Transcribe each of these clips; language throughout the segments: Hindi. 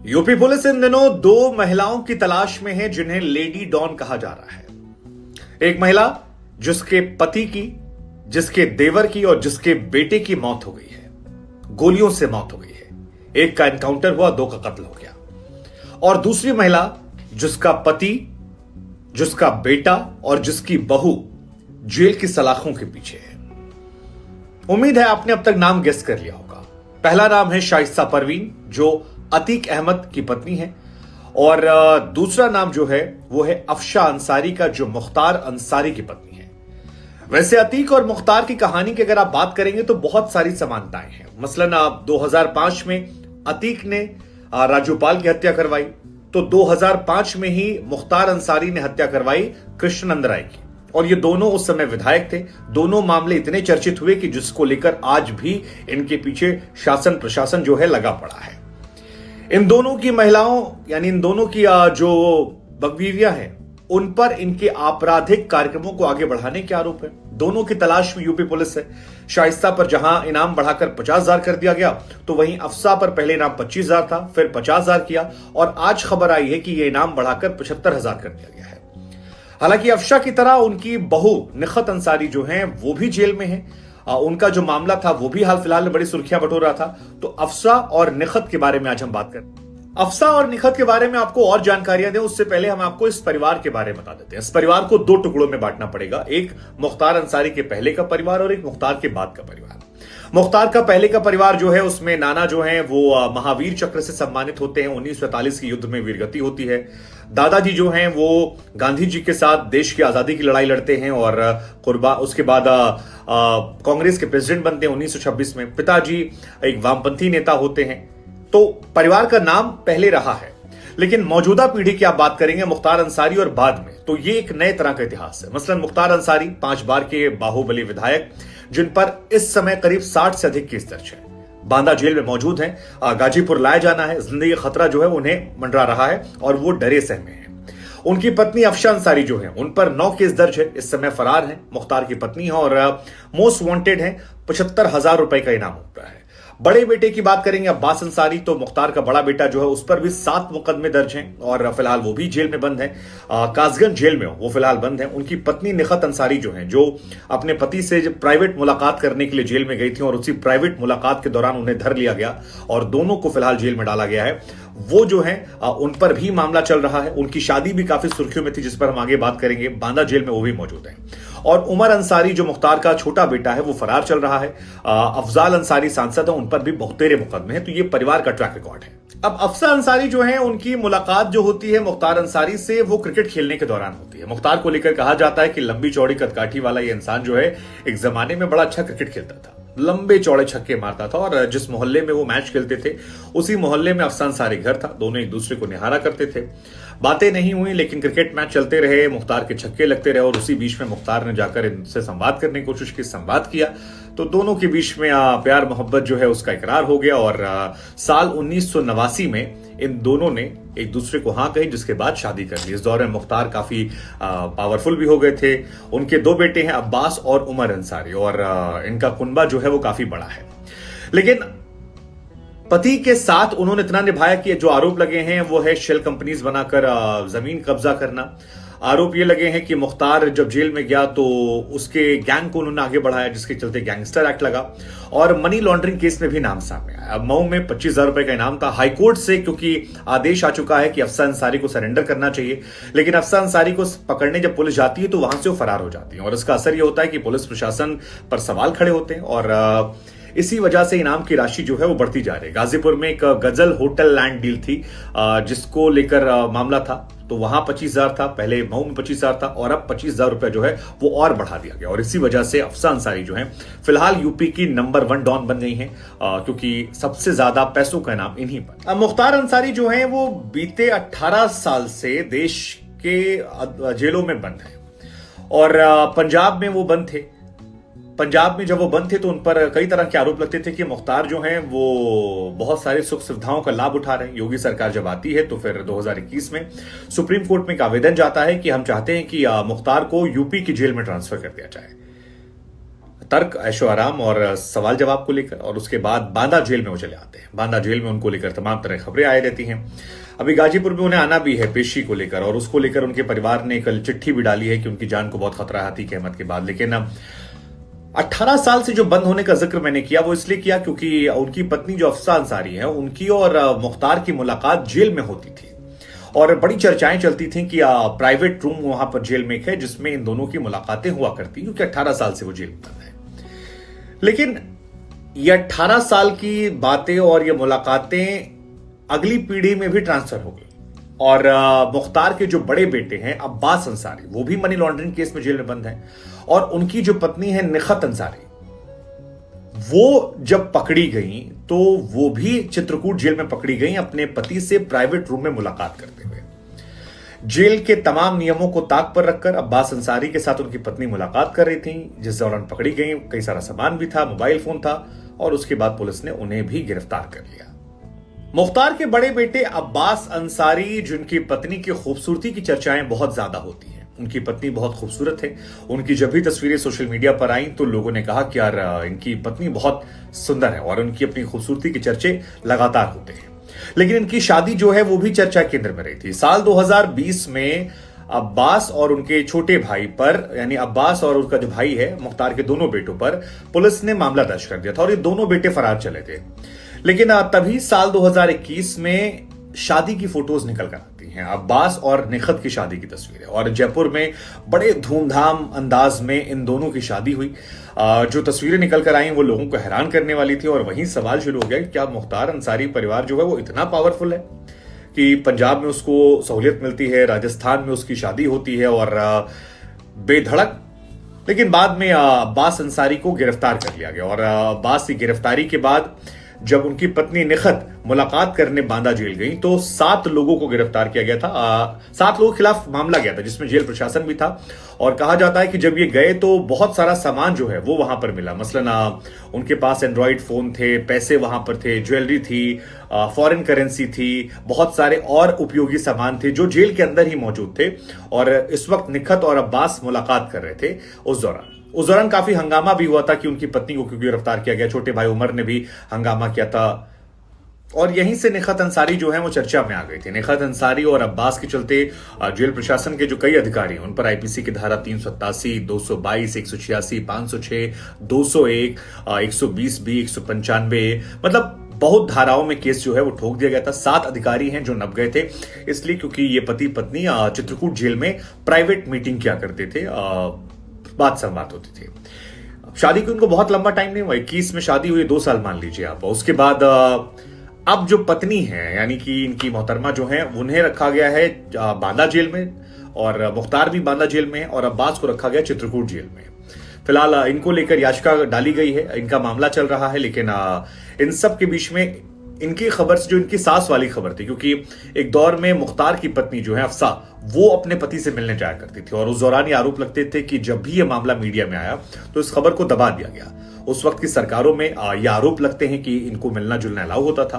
यूपी पुलिस इन दिनों दो महिलाओं की तलाश में है जिन्हें लेडी डॉन कहा जा रहा है। एक महिला जिसके पति की, जिसके देवर की और जिसके बेटे की मौत हो गई है, गोलियों से मौत हो गई है। एक का एनकाउंटर हुआ, दो का कत्ल हो गया। और दूसरी महिला जिसका पति, जिसका बेटा और जिसकी बहू जेल की सलाखों के पीछे है। उम्मीद है आपने अब तक नाम गेस कर लिया होगा। पहला नाम है शाइस्ता परवीन, जो अतीक अहमद की पत्नी है, और दूसरा नाम जो है वो है अफशा अंसारी का, जो मुख्तार अंसारी की पत्नी है। वैसे अतीक और मुख्तार की कहानी की अगर आप बात करेंगे तो बहुत सारी समानताएं हैं। मसलन 2005 में अतीक ने राजूपाल की हत्या करवाई, तो 2005 में ही मुख्तार अंसारी ने हत्या करवाई कृष्णनंद राय की, और ये दोनों उस समय विधायक थे। दोनों मामले इतने चर्चित हुए कि जिसको लेकर आज भी इनके पीछे शासन प्रशासन जो है लगा पड़ा है। इन दोनों की महिलाओं, यानी इन दोनों की जो बकबीवियां हैं, उन पर इनके आपराधिक कार्यक्रमों को आगे बढ़ाने के आरोप है। दोनों की तलाश में यूपी पुलिस है। शाइस्ता पर जहां इनाम बढ़ाकर 50,000 कर दिया गया, तो वहीं अफसा पर पहले इनाम 25,000 था, फिर 50,000 किया, और आज खबर आई है कि यह इनाम बढ़ाकर 75,000 कर दिया गया है। हालांकि अफशा की तरह उनकी बहू निखत अंसारी जो है वो भी जेल में है। उनका जो मामला था वो भी हाल फिलहाल में बड़ी सुर्खियां बटोर रहा था। तो अफसा और निखत के बारे में आज हम बात करें। अफसा और निखत के बारे में आपको और जानकारियां दें उससे पहले हम आपको इस परिवार के बारे में बता देते हैं। इस परिवार को दो टुकड़ों में बांटना पड़ेगा, एक मुख्तार अंसारी के पहले का परिवार और एक मुख्तार के बाद का परिवार। मुख्तार का पहले का परिवार जो है उसमें नाना जो है वो महावीर चक्र से सम्मानित होते हैं। 1947 के युद्ध में वीरगति होती है। दादाजी जो हैं वो गांधी जी के साथ देश की आजादी की लड़ाई लड़ते हैं और उसके बाद कांग्रेस के प्रेसिडेंट बनते हैं 1926 में। पिताजी एक वामपंथी नेता होते हैं। तो परिवार का नाम पहले रहा है, लेकिन मौजूदा पीढ़ी की आप बात करेंगे मुख्तार अंसारी और बाद में, तो ये एक नए तरह का इतिहास है। मसलन मुख्तार अंसारी 5 बार के बाहुबली विधायक, जिन पर इस समय करीब 60 से अधिक केस दर्ज है, बांदा जेल में मौजूद हैं। गाजीपुर लाया जाना है, जिंदगी का खतरा जो है उन्हें मंडरा रहा है और वो डरे सहमे हैं। उनकी पत्नी अफशा अंसारी जो है उन पर 9 केस दर्ज है, इस समय फरार है। मुख्तार की पत्नी है और मोस्ट वांटेड है। 75,000 रुपए का इनाम होता है। बड़े बेटे की बात करेंगे अब्बास अंसारी, तो मुख्तार का बड़ा बेटा जो है उस पर भी 7 मुकदमे दर्ज हैं और फिलहाल वो भी जेल में बंद है। कासगंज जेल में वो फिलहाल बंद है। उनकी पत्नी निखत अंसारी जो है, जो अपने पति से प्राइवेट मुलाकात करने के लिए जेल में गई थी और उसी प्राइवेट मुलाकात के दौरान उन्हें धर लिया गया और दोनों को फिलहाल जेल में डाला गया है। वो जो है उन पर भी मामला चल रहा है। उनकी शादी भी काफी सुर्खियों में थी, जिस पर हम आगे बात करेंगे। बांदा जेल में वो भी मौजूद है। और उमर अंसारी जो मुख्तार का छोटा बेटा है वो फरार चल रहा है। अफजाल अंसारी सांसद है, उन पर भी बहुतेरे मुकदमे हैं। तो ये परिवार का ट्रैक रिकॉर्ड है। अब अफसा अंसारी जो है उनकी मुलाकात जो होती है मुख्तार अंसारी से, वो क्रिकेट खेलने के दौरान होती है। मुख्तार को लेकर कहा जाता है कि लंबी चौड़ी कदकाठी वाला ये इंसान जो है एक जमाने में बड़ा अच्छा क्रिकेट खेलता था, लंबे चौड़े छक्के मारता था, और जिस मोहल्ले में वो मैच खेलते थे उसी मोहल्ले में अफसा अंसारी घर था। दोनों एक दूसरे को निहारा करते थे। बातें नहीं हुई, लेकिन क्रिकेट मैच चलते रहे, मुख्तार के छक्के लगते रहे, और उसी बीच में मुख्तार ने जाकर इनसे संवाद करने की कोशिश की, संवाद किया, तो दोनों के बीच में प्यार मोहब्बत जो है उसका इकरार हो गया। और साल 1989 में इन दोनों ने एक दूसरे को हाँ कही, जिसके बाद शादी कर ली। इस दौर में मुख्तार काफी पावरफुल भी हो गए थे। उनके 2 बेटे हैं, अब्बास और उमर अंसारी, और इनका कुनबा जो है वो काफी बड़ा है। लेकिन पति के साथ उन्होंने इतना निभाया कि जो आरोप लगे हैं वो है शेल कंपनीज बनाकर जमीन कब्जा करना। आरोप ये लगे हैं कि मुख्तार जब जेल में गया तो उसके गैंग को उन्होंने आगे बढ़ाया, जिसके चलते गैंगस्टर एक्ट लगा, और मनी लॉन्ड्रिंग केस में भी नाम सामने आया। मऊ में 25,000 रुपए का इनाम था। हाईकोर्ट से क्योंकि आदेश आ चुका है कि अफसा अंसारी को सरेंडर करना चाहिए, लेकिन अफसा अंसारी को पकड़ने जब पुलिस जाती है तो वहां से वो फरार हो जाती है, और इसका असर ये होता है कि पुलिस प्रशासन पर सवाल खड़े होते हैं, और इसी वजह से इनाम की राशि जो है वो बढ़ती जा रही है। गाजीपुर में एक गजल होटल लैंड डील थी जिसको लेकर मामला था, तो वहां 25,000 था, पहले मऊ में 25,000 था, और अब 25,000 रुपए जो है वो और बढ़ा दिया गया। और इसी वजह से अफसा अंसारी जो है फिलहाल यूपी की नंबर 1 डॉन बन गई है, क्योंकि सबसे ज्यादा पैसों का इनाम इन्हीं पर। अब मुख्तार अंसारी जो है वो बीते 18 साल से देश के जेलों में बंद है, और पंजाब में वो बंद थे। पंजाब में जब वो बंद थे तो उन पर कई तरह के आरोप लगते थे कि मुख्तार जो हैं वो बहुत सारी सुख सुविधाओं का लाभ उठा रहे हैं। योगी सरकार जब आती है तो फिर 2021 में सुप्रीम कोर्ट में एक आवेदन जाता है कि हम चाहते हैं कि मुख्तार को यूपी की जेल में ट्रांसफर कर दिया जाए। तर्क, ऐशो आराम और सवाल जवाब को लेकर, और उसके बाद बांदा जेल में वो चले आते हैं। बांदा जेल में उनको लेकर तमाम तरह खबरें आए रहती हैं। अभी गाजीपुर में उन्हें आना भी है पेशी को लेकर, और उसको लेकर उनके परिवार ने कल चिट्ठी भी डाली है कि उनकी जान को बहुत खतरा है अतीक अहमद के बाद। लेकिन 18 साल से जो बंद होने का जिक्र मैंने किया वो इसलिए किया क्योंकि उनकी पत्नी जो अफसा अंसारी है, उनकी और मुख्तार की मुलाकात जेल में होती थी, और बड़ी चर्चाएं चलती थी कि प्राइवेट रूम वहां पर जेल में है जिसमें इन दोनों की मुलाकातें हुआ करती, क्योंकि 18 साल से वो जेल में बंद है। लेकिन ये 18 साल की बातें और ये मुलाकातें अगली पीढ़ी में भी ट्रांसफर हो गई, और मुख्तार के जो बड़े बेटे हैं अब्बास अंसारी, वो भी मनी लॉन्ड्रिंग केस में जेल में बंद हैं, और उनकी जो पत्नी है निखत अंसारी, वो जब पकड़ी गई तो वो भी चित्रकूट जेल में पकड़ी गई अपने पति से प्राइवेट रूम में मुलाकात करते हुए। जेल के तमाम नियमों को ताक पर रखकर अब्बास अंसारी के साथ उनकी पत्नी मुलाकात कर रही थी, जिस दौरान पकड़ी गई। कई सारा सामान भी था, मोबाइल फोन था, और उसके बाद पुलिस ने उन्हें भी गिरफ्तार कर लिया। मुख्तार के बड़े बेटे अब्बास अंसारी, जिनकी पत्नी की खूबसूरती की चर्चाएं बहुत ज्यादा होती हैं, उनकी पत्नी बहुत खूबसूरत है। उनकी जब भी तस्वीरें सोशल मीडिया पर आई तो लोगों ने कहा कि यार इनकी पत्नी बहुत सुंदर है, और उनकी अपनी खूबसूरती के चर्चे लगातार होते हैं। लेकिन इनकी शादी जो है वो भी चर्चा केंद्र में रही थी। साल 2020 में अब्बास और उनके छोटे भाई पर, यानी अब्बास और उनका जो भाई है मुख्तार के दोनों बेटों पर पुलिस ने मामला दर्ज कर दिया था, और ये दोनों बेटे फरार चले थे। लेकिन तभी साल 2021 में शादी की फोटोज निकल कर आती हैं, अब्बास और निखत की शादी की तस्वीरें, और जयपुर में बड़े धूमधाम अंदाज में इन दोनों की शादी हुई। जो तस्वीरें निकल कर आई वो लोगों को हैरान करने वाली थी, और वहीं सवाल शुरू हो गया कि क्या मुख्तार अंसारी परिवार जो है वो इतना पावरफुल है कि पंजाब में उसको सहूलियत मिलती है, राजस्थान में उसकी शादी होती है और बेधड़क। लेकिन बाद में अब्बास अंसारी को गिरफ्तार कर लिया गया, और अब्बास की गिरफ्तारी के बाद जब उनकी पत्नी निखत मुलाकात करने बांदा जेल गई तो 7 लोगों को गिरफ्तार किया गया था। 7 लोगों के खिलाफ मामला गया था, जिसमें जेल प्रशासन भी था। और कहा जाता है कि जब ये गए तो बहुत सारा सामान जो है वो वहां पर मिला। मसलन उनके पास एंड्रॉइड फोन थे, पैसे वहां पर थे, ज्वेलरी थी, फॉरेन करेंसी थी, बहुत सारे और उपयोगी सामान थे जो जेल के अंदर ही मौजूद थे। और इस वक्त निखत और अब्बास मुलाकात कर रहे थे। उस दौरान काफी हंगामा भी हुआ था कि उनकी पत्नी को क्यों गिरफ्तार किया गया। छोटे भाई उमर ने भी हंगामा किया था, और यहीं से निखत अंसारी जो है वो चर्चा में आ गई थी। निखत अंसारी और अब्बास के चलते जेल प्रशासन के जो कई अधिकारी हैं उन पर आईपीसी की धारा 387, 222, 186, 506, 201, 120 बी, 195, मतलब बहुत धाराओं में केस जो है वो ठोक दिया गया था। 7 अधिकारी हैं जो नप गए थे, इसलिए क्योंकि ये पति पत्नी चित्रकूट जेल में प्राइवेट मीटिंग किया करते थे, बात संवाद होती थी। शादी को उनको बहुत लंबा टाइम नहीं हुआ, 21 में शादी हुई, 2 साल मान लीजिए आप। उसके बाद अब जो पत्नी है यानी कि इनकी मोहतरमा जो है उन्हें रखा गया है बांदा जेल में, और मुख्तार भी बांदा जेल में है, और अब्बास को रखा गया चित्रकूट जेल में। फिलहाल इनको लेकर याचिका डाली गई है, इनका मामला चल रहा है। लेकिन इन सब के बीच में इनकी खबर से जो इनकी सास वाली खबर थी, क्योंकि एक दौर में मुख्तार की पत्नी जो है अफसा, वो अपने पति से मिलने जाया करती थी, और उस दौरान ये आरोप लगते थे कि जब भी ये मामला मीडिया में आया तो इस खबर को दबा दिया गया। उस वक्त की सरकारों में ये आरोप लगते हैं कि इनको मिलना जुलना अलाउ होता था।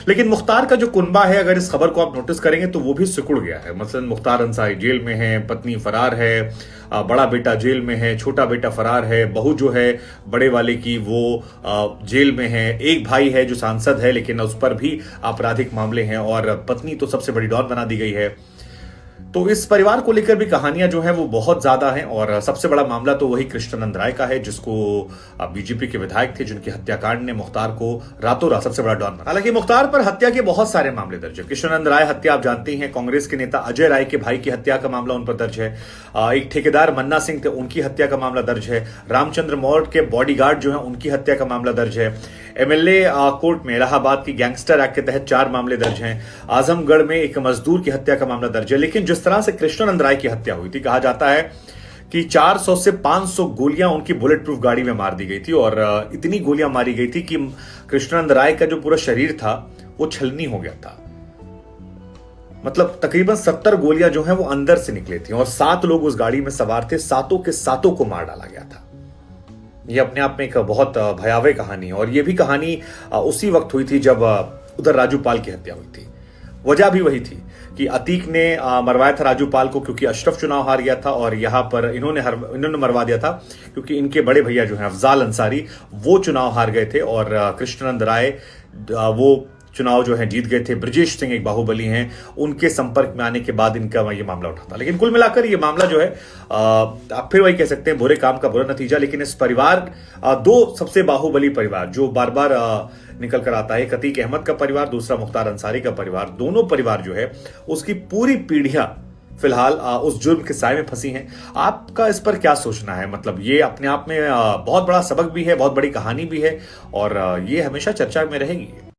लेकिन मुख्तार का जो कुनबा है, अगर इस खबर को आप नोटिस करेंगे तो वो भी सिकुड़ गया है। मसलन मुख्तार अंसारी जेल में है, पत्नी फरार है, बड़ा बेटा जेल में है, छोटा बेटा फरार है, बहू जो है बड़े वाले की वो जेल में है, एक भाई है जो सांसद है लेकिन उस पर भी आपराधिक मामले हैं, और पत्नी तो सबसे बड़ी डॉन बना दी गई है। तो इस परिवार को लेकर भी कहानियां जो है वो बहुत ज्यादा हैं, और सबसे बड़ा मामला तो वही कृष्णानंद राय का है, जिसको बीजेपी के विधायक थे, जिनके हत्याकांड ने मुख्तार को रातों रात सबसे बड़ा डॉन बना। हालांकि मुख्तार पर हत्या के बहुत सारे मामले दर्ज है। कृष्णानंद राय हत्या आप जानते हैं, कांग्रेस के नेता अजय राय के भाई की हत्या का मामला उन पर दर्ज है। एक ठेकेदार मन्ना सिंह थे, उनकी हत्या का मामला दर्ज है। रामचंद्र मौर्य के बॉडीगार्ड जो है उनकी हत्या का मामला दर्ज है। एमएलए कोर्ट में इलाहाबाद की गैंगस्टर एक्ट के तहत 4 मामले दर्ज हैं। आजमगढ़ में एक मजदूर की हत्या का मामला दर्ज है। लेकिन जिस तरह से कृष्णानंद राय की हत्या हुई थी, कहा जाता है कि 400 से 500 गोलियां उनकी बुलेट प्रूफ गाड़ी में मार दी गई थी, और इतनी गोलियां मारी गई थी कि कृष्णानंद राय का जो पूरा शरीर था वो छलनी हो गया था। मतलब तकरीबन 70 गोलियां जो है वो अंदर से निकली थी, और 7 लोग उस गाड़ी में सवार थे, 7 के 7 को मार डाला गया था। ये अपने आप में एक बहुत भयावह कहानी है, और ये भी कहानी उसी वक्त हुई थी जब उधर राजू पाल की हत्या हुई थी। वजह भी वही थी कि अतीक ने मरवाया था राजू पाल को क्योंकि अशरफ चुनाव हार गया था, और यहां पर इन्होंने मरवा दिया था क्योंकि इनके बड़े भैया जो हैं अफजाल अंसारी वो चुनाव हार गए थे, और कृष्णानंद राय वो चुनाव जो है जीत गए थे। ब्रजेश सिंह एक बाहुबली हैं, उनके संपर्क में आने के बाद इनका ये मामला उठा था। लेकिन कुल मिलाकर ये मामला जो है आप फिर वही कह सकते हैं बुरे काम का बुरा नतीजा। लेकिन इस परिवार, दो सबसे बाहुबली परिवार जो बार बार निकल कर आता है, एक अतीक अहमद का परिवार, दूसरा मुख्तार अंसारी का परिवार, दोनों परिवार जो है उसकी पूरी पीढ़ियां फिलहाल उस जुर्म के साए में फंसी हैं। आपका इस पर क्या सोचना है? मतलब ये अपने आप में बहुत बड़ा सबक भी है, बहुत बड़ी कहानी भी है, और ये हमेशा चर्चा में रहेगी।